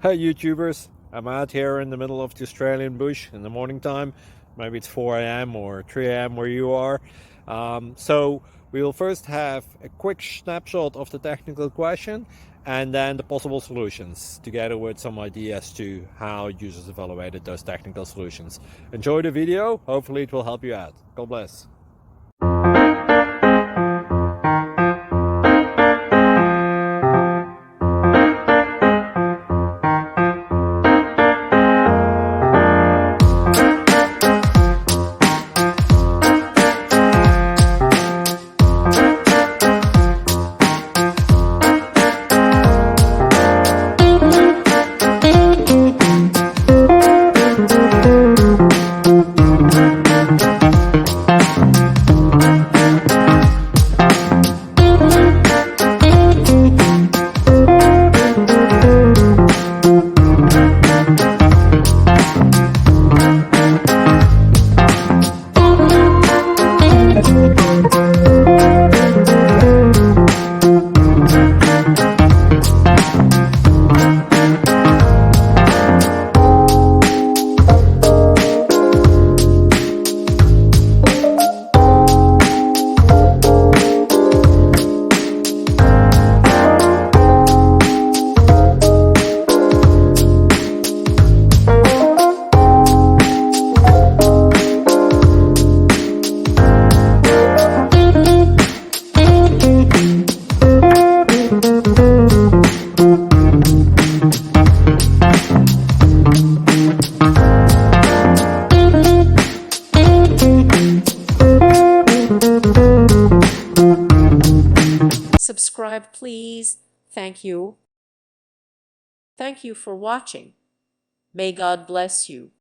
Hey YouTubers, I'm out here in the middle of the Australian bush in the morning time. Maybe it's 4 a.m. or 3 a.m. where you are. So we will first have a quick snapshot of the technical question and then the possible solutions, together with some ideas to how users evaluated those technical solutions. Enjoy the video, hopefully it will help you out. God bless. Subscribe, please. Thank you. Thank you for watching. May God bless you.